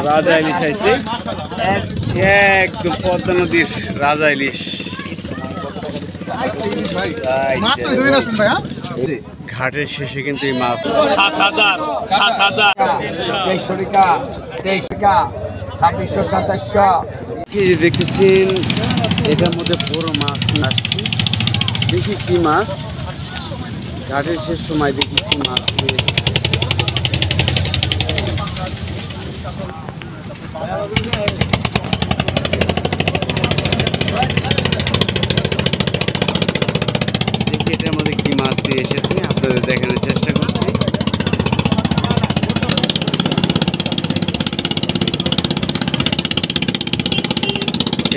রাজা ইলিশ আইছে একদম পদ্মা নদীর রাজা ইলিশ ঘাটের শেষে কিন্তু এই মাছ 7,000 2300 টাকা 2600 2700 কেজি দেখতেছেন এটার মধ্যে বড় মাছ আসছে দেখি কি মাছ ঘাটের শেষ সময় দেখি কি মাছ দেখি এটার মধ্যে কি মাছ দিয়ে এসেছে আপনাদের দেখানোর চেষ্টা করছি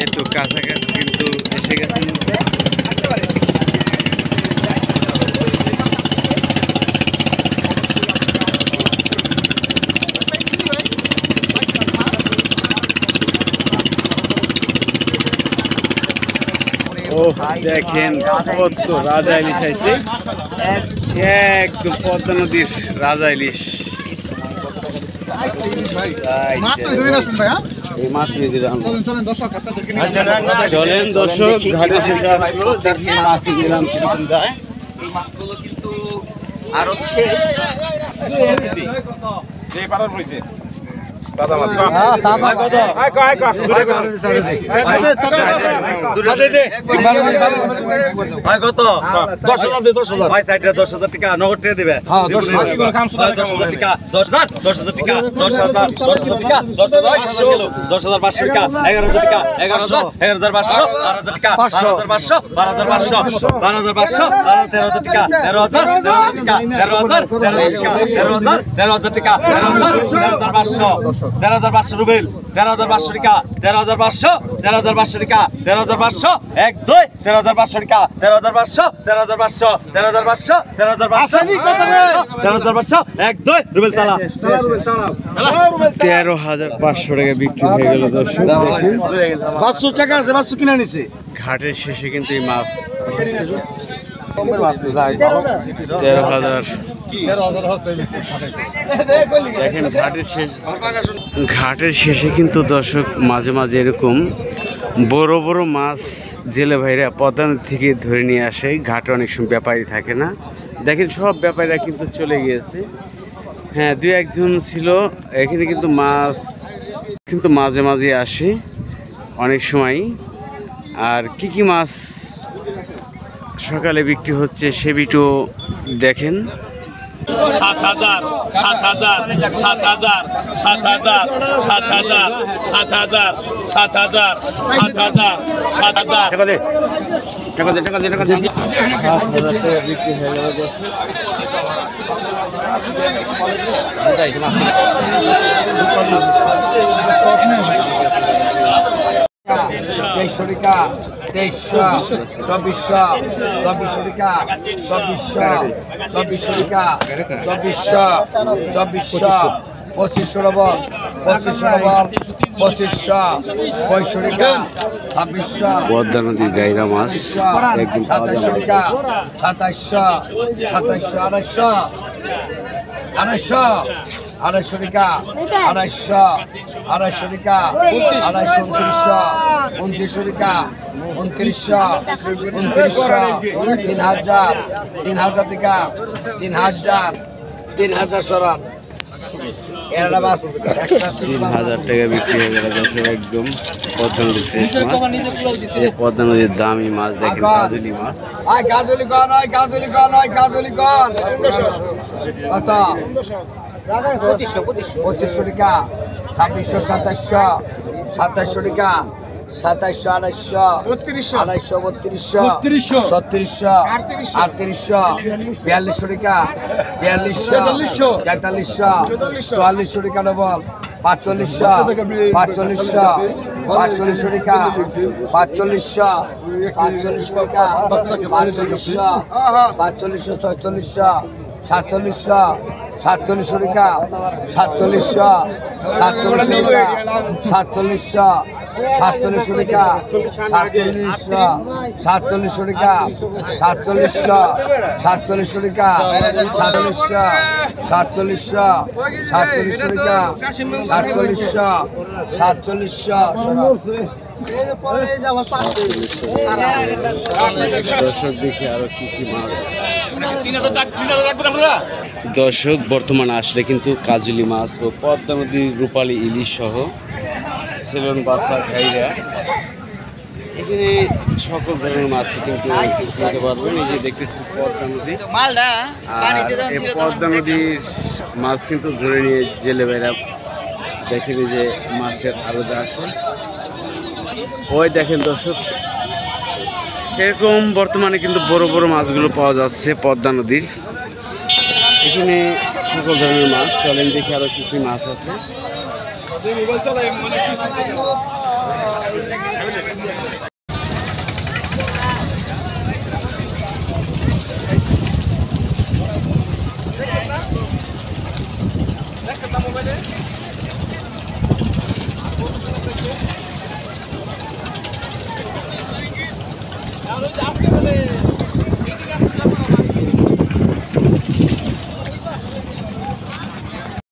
এতো কাছাকাছি কিন্তু এসে গেছেন দেখেন কত রাজা ইলিশ আইছে একদম পদ্মা নদীর রাজা ইলিশ চলেন দর্শক ঘাটে মাছগুলো কিন্তু আরো শেষ কত 10,000 ভাই সাইডে 10,000 টাকা নগদ টাকা দিবে 10,000 টাকা 10,000 টাকা 10,000 টাকা 10,500 টাকা 11,000 টাকা 11,000 11,500 12,000 টাকা 12,500 12,500 12,500 13,000 টাকা 13,000 টাকা 13,000 13,000 টাকা 13,500 রুবেল 13,500 টাকা 13,500 13,500 টাকা 13,500 1 2 13,500 টাকা 13,500 13,500 13,500 13,500 1 2 রুবেল চালা 13,500 টাকা বিক্রি হয়ে গেল দর্শক দেখেন 500 টাকা আছে 500 কিনে নিছে ঘাটের শেষে কিন্তু এই মাছ 13,000 দেখেন ঘাটের শেষে কিন্তু দর্শক মাঝে মাঝে এরকম বড় বড় মাছ জেলে ভাইরা পদ্মা নদী থেকে ধরে নিয়ে আসে ঘাটে অনেক সময় ব্যাপারী থাকে না দেখেন সব ব্যাপারীরা কিন্তু চলে গিয়েছে হ্যাঁ দুই একজন ছিল এখানে কিন্তু মাছ কিন্তু মাঝে মাঝে আসে অনেক সময় আর কি মাছ সকালে বিক্রি হচ্ছে সে ভিডিও দেখেন 7,000 7,000 7,000 7,000 7,000 7,000 7,000 7,000 7,000 টাকা দে 7,000 টাকা বিক্রি হয়ে গেল 2300 টাকা 2300 2400 টাকা 2400 টাকা 2400 2500 ডবল 2500 টাকা 2600 পদ্মা নদীর গাইরা মাছ একদম 2700 টাকা 2700 250 টাকা 250 টাকা 2900 টাকা 3,000 টাকা 3,000 সরান 3,000 টাকা বিক্রি হয়ে গেল দর্শক একদম পদ্মা নদীর ফ্রেশ মাছ পদ্মা নদীর দামি মাছ দেখেন গাজলি মাছ গাজলি কর কত 2500 টাকা 2600 2700 টাকা 2700 2800 3200 4200 টাকা 4200 4400 টাকা ডবল 4500 টাকা 4500 টাকা 4500 টাকা 4500 4700 টাকা 4700 টাকা 4700 সাতচল্লিশশো টাকা, সাতচল্লিশশো, সাতচল্লিশশো টাকা, সাতচল্লিশশো, সাতচল্লিশশো টাকা, সাতচল্লিশশো, সাতচল্লিশশো, সাতচল্লিশশো টাকা, সাতচল্লিশশো, সাতচল্লিশশো। দর্শক দেখি আরো কি কি মাছ। দর্শক বর্তমানে আসলে কিন্তু কাজলি মাছ ও পদ্মা নদীর রূপালী ইলিশ সহ সেলন বাচ্চা খাইরা এখানে সকল ধরনের মাছ কিন্তু নিতে পারবেন। এই যে দেখতেছি পদ্মা নদী, আর এই পদ্মা নদীর মাছ কিন্তু ধরে নিয়ে জেলে বাইরা দেখেন যে মাছের আলাদা আসে। ওই দেখেন দর্শক, এরকম বর্তমানে কিন্তু বড় বড় মাছগুলো পাওয়া যাচ্ছে পদ্মা নদীর। এখানে সকল ধরনের মাছ। চলেন দেখি আরো কি কি মাছ আছে।